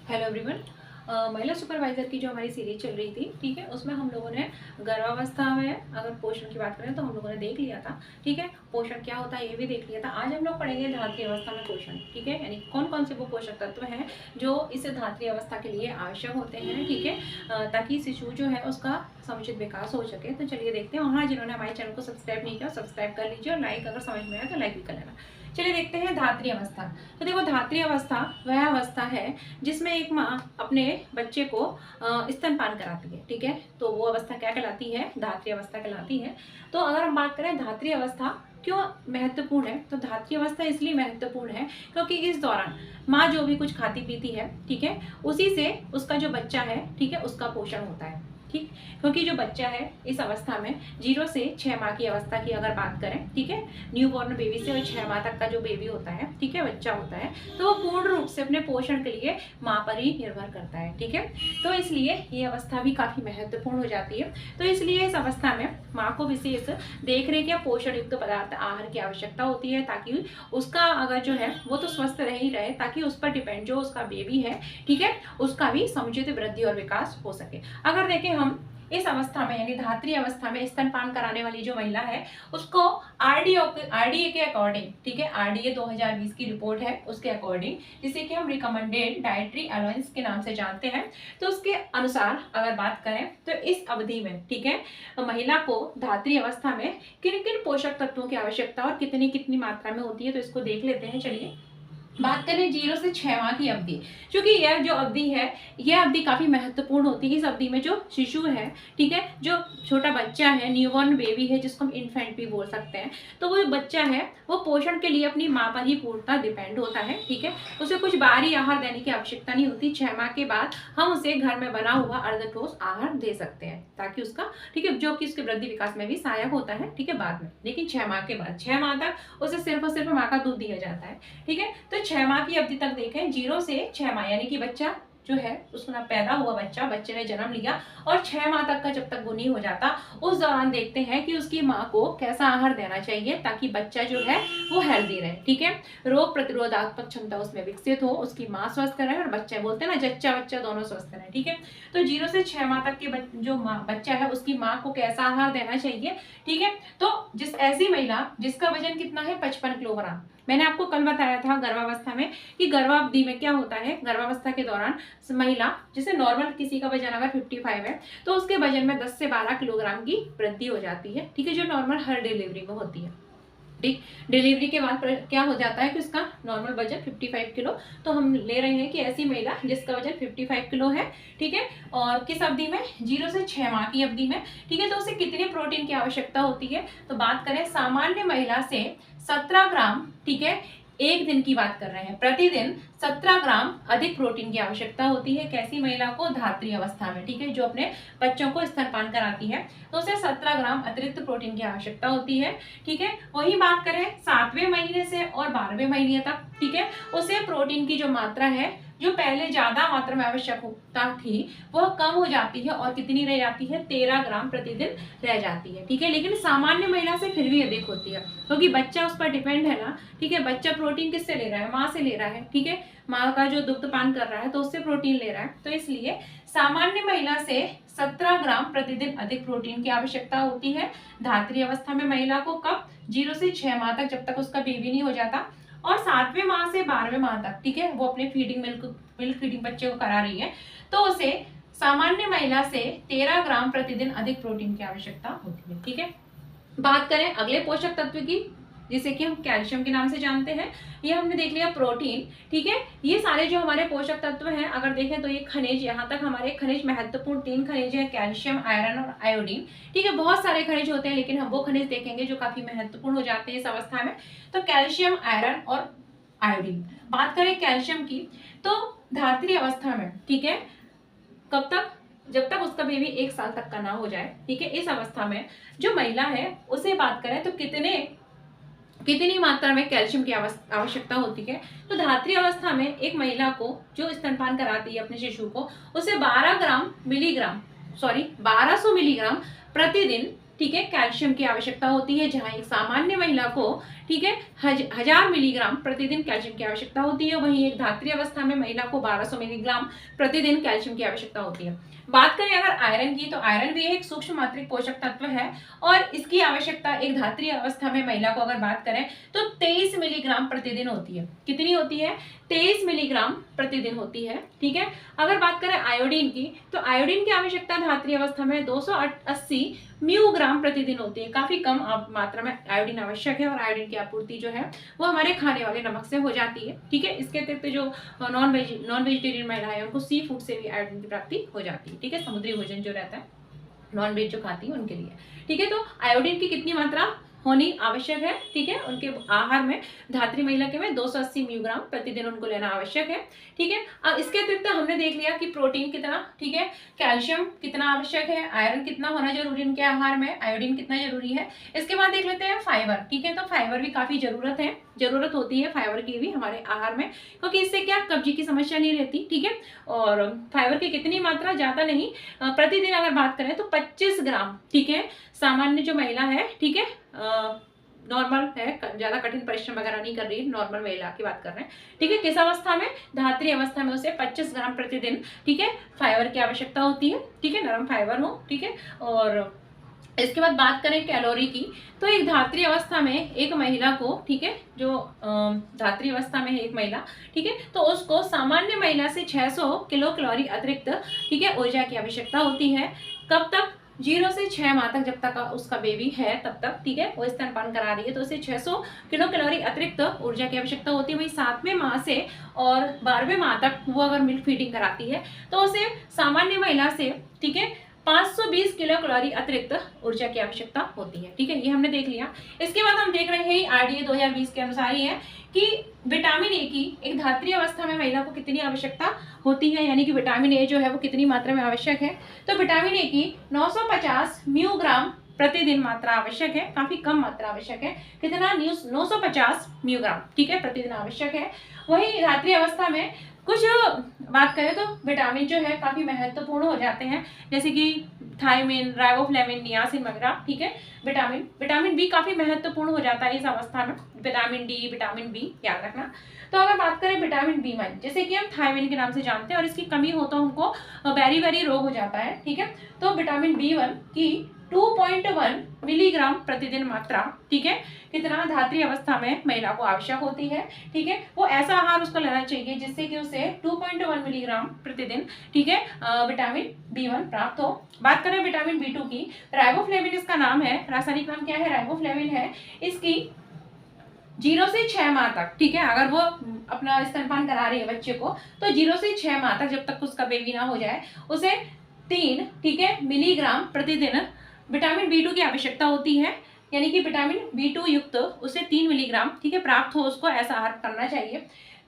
Hello everyone. महिला supervisor की जो हमारी सीरीज चल रही थी, ठीक है, उसमें हम लोगों ने गर्भावस्था में अगर पोषण की बात करें तो हम लोगों ने देख लिया था, ठीक है, पोषण क्या होता है ये भी देख लिया था। आज हम लोग पढ़ेंगे धात्री अवस्था में पोषण, ठीक है, यानी कौन कौन से वो पोषक तत्व हैं जो इस धात्री अवस्था के लिए आवश्यक होते हैं, ठीक है, ताकि शिशु जो है उसका समुचित विकास हो सके। तो चलिए देखते हैं। और हाँ, जिन्होंने हमारे चैनल को सब्सक्राइब नहीं किया सब्सक्राइब कर लीजिए और लाइक अगर समझ में आए तो लाइक भी कर लेना। चलिए देखते हैं धात्री अवस्था। तो देखो, धात्री अवस्था वह अवस्था है जिसमें एक माँ अपने बच्चे को स्तनपान कराती है, ठीक है, तो वो अवस्था क्या कहलाती है? धात्री अवस्था कहलाती है। तो अगर हम बात करें धात्री अवस्था क्यों महत्वपूर्ण है, तो धात्री अवस्था इसलिए महत्वपूर्ण है क्योंकि इस दौरान माँ जो भी कुछ खाती पीती है, ठीक है, उसी से उसका जो बच्चा है, ठीक है, उसका पोषण होता है, ठीक। क्योंकि जो बच्चा है इस अवस्था में 0 से 6 माह की अवस्था की अगर बात करें, ठीक है, न्यू बॉर्न बेबी से 6 माह तक का जो बेबी होता है, ठीक है, बच्चा होता है, तो वो पूर्ण रूप से अपने पोषण के लिए माँ पर ही निर्भर करता है, ठीक है। तो इसलिए ये अवस्था भी काफी महत्वपूर्ण हो जाती है। तो इसलिए इस अवस्था में माँ को विशेष देख रेख या पोषण युक्त पदार्थ आहार की आवश्यकता होती है, ताकि उसका अगर जो है वो तो स्वस्थ रह ही रहे, ताकि उस पर डिपेंड जो उसका बेबी है, ठीक है, उसका भी समुचित वृद्धि और विकास हो सके। अगर देखें हम इस अवस्था में यानी धात्री अवस्था में स्तनपान कराने वाली जो महिला है उसको आरडीए के अकॉर्डिंग, ठीक है, आरडीए 2020 की रिपोर्ट है उसके अकॉर्डिंग, जिसे कि हम रिकमेंडेड डाइटरी अलाउंस के नाम से जानते हैं, तो उसके अनुसार अगर बात करें तो इस अवधि में, ठीक है, महिला को धात्री अवस्था में किन किन पोषक तत्वों की आवश्यकता और कितनी कितनी मात्रा में होती है, तो इसको देख लेते हैं। चलिए बात करें 0 से 6 माह की अवधि, क्योंकि यह जो अवधि है यह अवधि काफी महत्वपूर्ण होती है। इस अवधि में जो शिशु है, ठीक है, जो छोटा बच्चा है, न्यूबॉर्न बेबी है, जिसको हम इन्फेंट भी बोल सकते हैं, तो वो बच्चा है वो पोषण के लिए अपनी माँ पर ही पूर्णतः डिपेंड होता है, ठीक है, उसे कुछ बाहरी आहार देने की आवश्यकता नहीं होती। 6 माह के बाद हम उसे घर में बना हुआ अर्ध ठोस आहार दे सकते हैं, ताकि उसका, ठीक है, जो कि उसके वृद्धि विकास में भी सहायक होता है, ठीक है, बाद में। लेकिन 6 माह के बाद 6 माह तक उसे सिर्फ और सिर्फ माँ का दूध दिया जाता है, ठीक है। तो 6 माह की अवधि तक देखें, 0 से 6 माह यानी कि बच्चा जो है उसका पैदा हुआ बच्चे ने जन्म लिया और 6 माह तक का जब तक वो नहीं हो जाता, उस दौरान देखते हैं कि उसकी माँ को कैसा आहार देना चाहिए ताकि बच्चा जो है वो हेल्दी रहे, ठीक है, रोग प्रतिरोधात्मक क्षमता उसमें विकसित हो, उसकी माँ स्वस्थ रहे और बच्चे बोलते हैं ना जच्चा बच्चा दोनों स्वस्थ रहे, ठीक है। तो 0 से 6 माह तक के जो बच्चा है उसकी माँ को कैसा आहार देना चाहिए, ठीक है। तो जिस ऐसी महिला जिसका वजन कितना है 55 किलोग्राम, मैंने आपको कल बताया था गर्भावस्था में कि गर्भावधि में क्या होता है, गर्भावस्था के दौरान महिला जैसे नॉर्मल किसी का वजन अगर 55 है तो उसके वजन में 10 से 12 किलोग्राम की वृद्धि हो जाती है, ठीक है, जो नॉर्मल हर डिलीवरी में होती है, ठीक। डिलीवरी के बाद क्या हो जाता है कि उसका नॉर्मल वजन 55 किलो, तो हम ले रहे हैं कि ऐसी महिला जिसका वजन 55 किलो है, ठीक है, और किस अवधि में, 0 से 6 माह की अवधि में, ठीक है, तो उसे कितने प्रोटीन की आवश्यकता होती है, तो बात करें सामान्य महिला से 17 ग्राम, ठीक है, एक दिन की बात कर रहे हैं, प्रतिदिन 17 ग्राम अधिक प्रोटीन की आवश्यकता होती है। कैसी महिला को? धात्री अवस्था में, ठीक है, जो अपने बच्चों को स्तनपान कराती है तो उसे 17 ग्राम अतिरिक्त प्रोटीन की आवश्यकता होती है, ठीक है। वही बात करें 7वें महीने से और 12वें महीने तक, ठीक है, उसे प्रोटीन की जो मात्रा है जो पहले ज्यादा मात्रा में आवश्यकता थी वह कम हो जाती है और कितनी रह जाती है, 13 ग्राम प्रतिदिन रह जाती है, ठीक है। लेकिन सामान्य महिला से फिर भी अधिक होती है क्योंकि बच्चा उस पर डिपेंड है ना, ठीक है, बच्चा प्रोटीन किससे ले रहा है, माँ से ले रहा है, ठीक है, माँ का जो दुग्ध पान कर रहा है तो उससे प्रोटीन ले रहा है, तो इसलिए सामान्य महिला से 17 ग्राम प्रतिदिन अधिक प्रोटीन की आवश्यकता होती है धात्री अवस्था में महिला को। कब? 0 से 6 माह तक, जब तक उसका बेबी नहीं हो जाता, और 7वें माह से 12वें माह तक, ठीक है, वो अपने मिल्क फीडिंग बच्चे को करा रही है तो उसे सामान्य महिला से 13 ग्राम प्रतिदिन अधिक प्रोटीन की आवश्यकता होती है, ठीक है। बात करें अगले पोषक तत्व की जिसे कि हम कैल्शियम के नाम से जानते हैं, ये हमने देख लिया प्रोटीन, ठीक है। ये सारे जो हमारे पोषक तत्व हैं अगर देखें तो ये खनिज, यहाँ तक हमारे खनिज महत्वपूर्ण 3 खनिज है, कैल्शियम, आयरन और आयोडीन, ठीक है। बहुत सारे खनिज होते हैं लेकिन हम वो खनिज देखेंगे जो काफी महत्वपूर्ण हो जाते हैं इस अवस्था में, तो कैल्शियम, आयरन और आयोडीन। बात करें कैल्शियम की तो धात्री अवस्था में, ठीक है, कब तक, जब तक उसका बेबी 1 साल तक का ना हो जाए, ठीक है, इस अवस्था में जो महिला है उसे बात करें तो कितनी मात्रा में कैल्शियम की आवश्यकता होती है, तो धात्री अवस्था में एक महिला को जो स्तनपान कराती है अपने शिशु को, उसे 1200 मिलीग्राम प्रतिदिन ठीक है, कैल्शियम की आवश्यकता होती है, जहां एक सामान्य महिला को, ठीक है, 1000 मिलीग्राम प्रतिदिन कैल्शियम की आवश्यकता होती है, वहीं एक धात्री अवस्था में महिला को 1200 मिलीग्राम प्रतिदिन कैल्शियम की आवश्यकता होती है। बात करें अगर आयरन की, तो आयरन भी एक सूक्ष्म मात्रिक पोषक तत्व है और इसकी आवश्यकता एक धात्री अवस्था में महिला को अगर बात करें तो 23 मिलीग्राम प्रतिदिन होती है। कितनी होती है? 23 मिलीग्राम प्रतिदिन होती है। ठीक है, अगर बात करें आयोडीन की, तो आयोडीन की आवश्यकता धात्री अवस्था में 280 म्यूग्राम प्रतिदिन होती है। काफी कम मात्रा में आयोडीन आवश्यक है और आयोडीन की आपूर्ति जो है वो हमारे खाने वाले नमक से हो जाती है। ठीक है, इसके अतिरिक्त जो नॉन वेजिटेरियन महिला है उनको सी फूड से भी आयोडीन की प्राप्ति हो जाती है। ठीक है, समुद्री भोजन जो रहता है, नॉन वेज जो खाती है उनके लिए। ठीक है, तो आयोडीन की कितनी मात्रा होनी आवश्यक है? ठीक है, उनके आहार में धात्री महिला के में 280 म्यूग्राम प्रतिदिन उनको लेना आवश्यक है। ठीक है, अब इसके अतिरिक्त हमने देख लिया कि प्रोटीन कितना, ठीक है, कैल्शियम कितना आवश्यक है, आयरन कितना होना जरूरी उनके आहार में, आयोडीन कितना जरूरी है। इसके बाद देख लेते हैं फाइबर। ठीक है, तो फाइबर भी काफी जरूरत होती है फाइबर की भी हमारे आहार में, क्योंकि इससे क्या कब्जी की समस्या नहीं रहती। ठीक है, और फाइबर की कितनी मात्रा, ज्यादा नहीं, प्रतिदिन अगर बात करें तो 25 ग्राम। ठीक है, सामान्य जो महिला है, ठीक है, नॉर्मल है, ज्यादा कठिन परिश्रम वगैरह नहीं कर रही है, नॉर्मल महिला की बात कर रहे हैं। ठीक है, किस अवस्था में? धात्री अवस्था में उसे 25 ग्राम प्रतिदिन, ठीक है, फाइबर की आवश्यकता होती है। ठीक है, नरम फाइबर हो। ठीक है, और इसके बाद बात करें कैलोरी की, तो एक धात्री अवस्था में एक महिला को, ठीक है, जो धात्री अवस्था में है एक महिला, ठीक है, तो उसको सामान्य महिला से 600 किलो कैलोरी अतिरिक्त, ठीक है, ऊर्जा की आवश्यकता होती है। कब तक? 0 से 6 माह तक, जब तक उसका बेबी है तब तक। ठीक है, वो स्तनपान करा रही है तो उसे 600 किलो कैलोरी अतिरिक्त ऊर्जा की आवश्यकता होती है। वही 7वें माह से और 12वें माह तक वो अगर मिल्क फीडिंग कराती है तो उसे सामान्य महिला से, ठीक है, 520 किलो कैलोरी अतिरिक्त ऊर्जा की आवश्यकता होती है। ठीक है, ये हमने देख लिया। इसके बाद हम देख रहे हैं आरडीए 2020 के अनुसार ही है कि विटामिन ए की एक धात्री अवस्था में महिला को कितनी आवश्यकता होती है, यानी कि विटामिन ए जो है वो कितनी मात्रा में आवश्यक है। तो विटामिन ए की 950 म्यूग्राम प्रतिदिन मात्रा आवश्यक है, काफी कम मात्रा आवश्यक है। कितना? 950 म्यूग्राम, ठीक है, प्रतिदिन आवश्यक है। वही धात्री अवस्था में कुछ बात करें तो विटामिन जो है काफी महत्वपूर्ण हो जाते हैं, जैसे कि थायमिन, राइबोफ्लेविन, नियासिन वगैरह। ठीक है, विटामिन बी काफी महत्वपूर्ण हो जाता है इस अवस्था में, विटामिन डी, विटामिन बी याद रखना। तो अगर बात करें विटामिन B1, जैसे कि हम थायमिन के नाम से जानते हैं, और इसकी कमी हो तो हमको बेरी रोग हो जाता है। ठीक है, तो विटामिन B1 की 2.1 मिलीग्राम प्रतिदिन मात्रा, ठीक है, कितना धात्री अवस्था में महिला को आवश्यक होती है। ठीक है, वो ऐसा आहार उसको लेना चाहिए जिससे कि उसे 2.1 मिलीग्राम प्रतिदिन, ठीक है, विटामिन B1 प्राप्त हो। बात करें विटामिन B2 की, राइबोफ्लेविन इसका नाम है, रासायनिक नाम क्या है? राइबोफ्लेविन है। इसकी 0 से 6 माह तक, ठीक है, अगर वो अपना स्तनपान करा रही है बच्चे को, तो 0 से 6 माह तक, जब तक उसका बेबी ना हो जाए, उसे 3, ठीक है, मिलीग्राम प्रतिदिन विटामिन B2 की आवश्यकता होती है। यानी कि विटामिन B2 युक्त उसे 3 मिलीग्राम, ठीक है, प्राप्त हो, उसको ऐसा आहार करना चाहिए।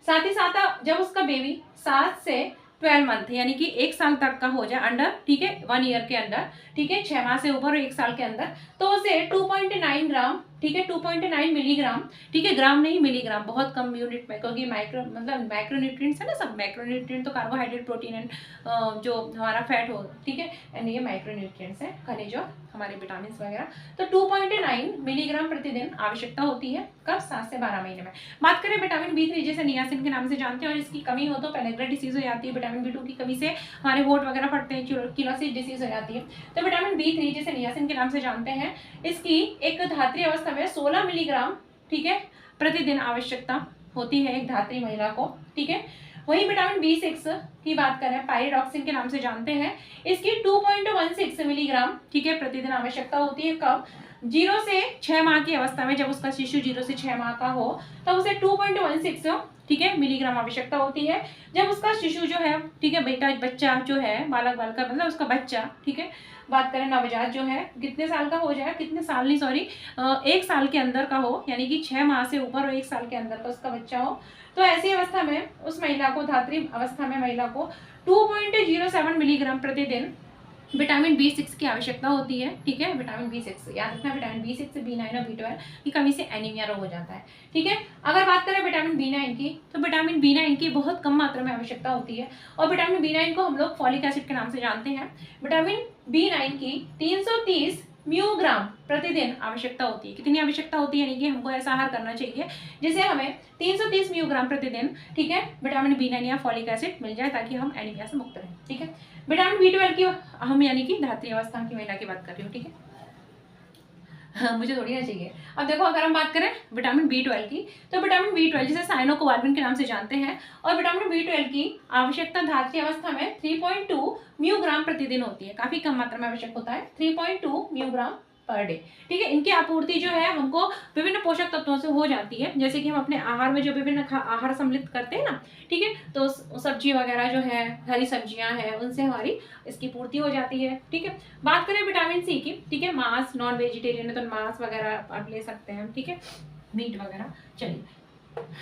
साथ ही साथ जब उसका बेबी 7 से 12 मंथ यानी कि 1 साल तक का हो जाए, अंडर, ठीक है, 1 ईयर के अंदर, ठीक है, 6 माह से ऊपर और 1 साल के अंदर, तो उसे 2.9 ग्राम, ठीक है, 2.9 मिलीग्राम, ठीक है, ग्राम नहीं मिलीग्राम, बहुत कम यूनिट में, क्योंकि माइक्रोन्यूट्रिएंट्स है ना सब। माइक्रोन्यूट्रिएंट तो कार्बोहाइड्रेट, प्रोटीन एंड जो हमारा फैट हो, ठीक है, एंड ये माइक्रोन्यूट्रिएंट्स है, खनिज हमारे विटामिन वगैरह। तो 2.9 मिलीग्राम प्रतिदिन आवश्यकता होती है। कब? 7 से 12 महीने में। बात करें विटामिन B3, जैसे नियासिन के नाम से जानते हैं, और इसकी कमी हो तो पेनिग्रा डिसीज हो जाती है। विटामिन B2 की कमी से हमारे होठ वगैरह फटते हैं, किलोसिस डिसीज हो जाती है। तो विटामिन B3 जिसे नियासिन के नाम से जानते हैं, इसकी एक धात्री अवस्था में 16 मिलीग्राम, ठीक है, प्रतिदिन आवश्यकता होती है एक धात्री महिला को। ठीक है, वही विटामिन B6 की बात करें, पायरिडॉक्सिन के नाम से जानते हैं, इसकी 2.16 मिलीग्राम, ठीक है, प्रतिदिन आवश्यकता होती है। कब? 0 से 6 माह की अवस्था में, जब उसका शिशु 0 से 6 माह का हो तब उसे 2.16, ठीक है, मिलीग्राम आवश्यकता होती है। जब उसका शिशु जो है, ठीक है, बच्चा जो है, बालक बालिका मतलब उसका बच्चा, ठीक है, बात करें नवजात जो है, कितने साल का हो जाए, कितने साल नहीं, सॉरी, 1 साल के अंदर का हो, यानी कि 6 माह से ऊपर और 1 साल के अंदर का उसका बच्चा हो, तो ऐसी अवस्था में उस महिला को, धात्री अवस्था में महिला को 2.07 मिलीग्राम प्रतिदिन विटामिन B6 की आवश्यकता होती है। ठीक है, विटामिन B6 याद रखना, विटामिन B6, B9 और B12 की कमी से एनीमिया रोग हो जाता है। ठीक है, अगर बात करें विटामिन B9 की, तो विटामिन B9 की बहुत कम मात्रा में आवश्यकता होती है, और विटामिन B9 को हम लोग फॉलिक एसिड के नाम से जानते हैं। विटामिन B9 की 330 म्यूग्राम प्रतिदिन आवश्यकता होती है। कितनी आवश्यकता होती है, यानी कि हमको ऐसा आहार करना चाहिए जिसे हमें 330 म्यूग्राम प्रतिदिन, ठीक है, विटामिन B9 या फॉलिक एसिड मिल जाए ताकि हम एनीमिया से मुक्त रहें। ठीक है, विटामिन B12 की हम यानी कि धात्री अवस्था की महिला की बात कर रही हूँ। ठीक है, हाँ, मुझे थोड़ी ना चाहिए। अब देखो, अगर हम बात करें विटामिन B12 की, तो विटामिन B12 जिसे साइनोकोबाल्मिन के नाम से जानते हैं, और विटामिन B12 की आवश्यकता धात्री अवस्था में 3.2 म्यूग्राम प्रतिदिन होती है। काफी कम मात्रा में आवश्यक होता है, 3.2 म्यूग्राम पर डे। ठीक है, इनकी आपूर्ति जो है हमको विभिन्न पोषक तत्वों से हो जाती है, जैसे कि हम अपने आहार में जो विभिन्न आहार सम्मिलित करते हैं ना, ठीक है, तो सब्जी वगैरह जो है, हरी सब्जियां हैं, उनसे हमारी इसकी पूर्ति हो जाती है। ठीक है, बात करें विटामिन सी की, ठीक है, मांस, नॉन वेजिटेरियन है तो मांस वगैरह आप ले सकते हैं, ठीक है, मीट वगैरह। चलिए,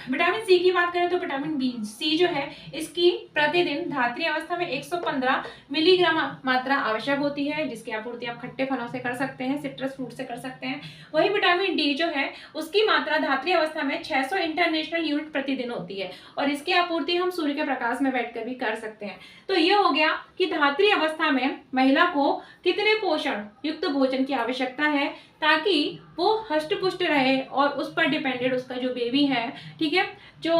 विटामिन सी की बात करें तो विटामिन बी सी जो है इसकी प्रतिदिन धात्री अवस्था में 115 मिलीग्राम मात्रा आवश्यक होती है, जिसकी आपूर्ति आप खट्टे फलों से कर सकते हैं, सिट्रस फ्रूट से कर सकते हैं। वही विटामिन डी जो है उसकी मात्रा धात्री अवस्था में 600 इंटरनेशनल यूनिट प्रतिदिन होती है, और इसकी आपूर्ति हम सूर्य के प्रकाश में बैठकर भी कर सकते हैं। तो ये हो गया कि धात्री अवस्था में महिला को कितने पोषण युक्त भोजन की आवश्यकता है ताकि वो हष्ट पुष्ट रहे, और उस पर डिपेंडेड उसका जो बेबी है, ठीक है, जो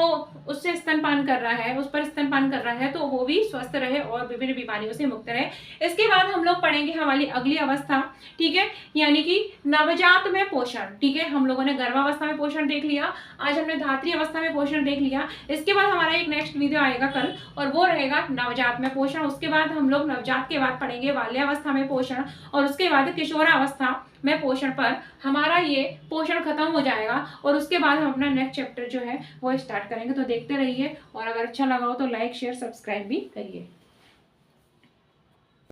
उससे स्तनपान कर रहा है, उस पर स्तनपान कर रहा है, तो वो भी स्वस्थ रहे और विभिन्न बीमारियों से मुक्त रहे। इसके बाद हम लोग पढ़ेंगे हमारी अगली अवस्था, ठीक है, यानी कि नवजात में पोषण। ठीक है, हम लोगों ने गर्भावस्था में पोषण देख लिया, आज हमने धात्री अवस्था में पोषण देख लिया। इसके बाद हमारा एक नेक्स्ट वीडियो आएगा कल, और वो रहेगा नवजात में पोषण। उसके बाद हम लोग नवजात के बाद पढ़ेंगे बाल्यावस्था में पोषण, और उसके बाद किशोरावस्था में पोषण पर हमारा ये पोषण खत्म हो जाएगा, और उसके बाद हम अपना नेक्स्ट चैप्टर जो है वो स्टार्ट करेंगे। तो देखते रहिए, और अगर अच्छा लगा हो तो लाइक शेयर सब्सक्राइब भी करिए।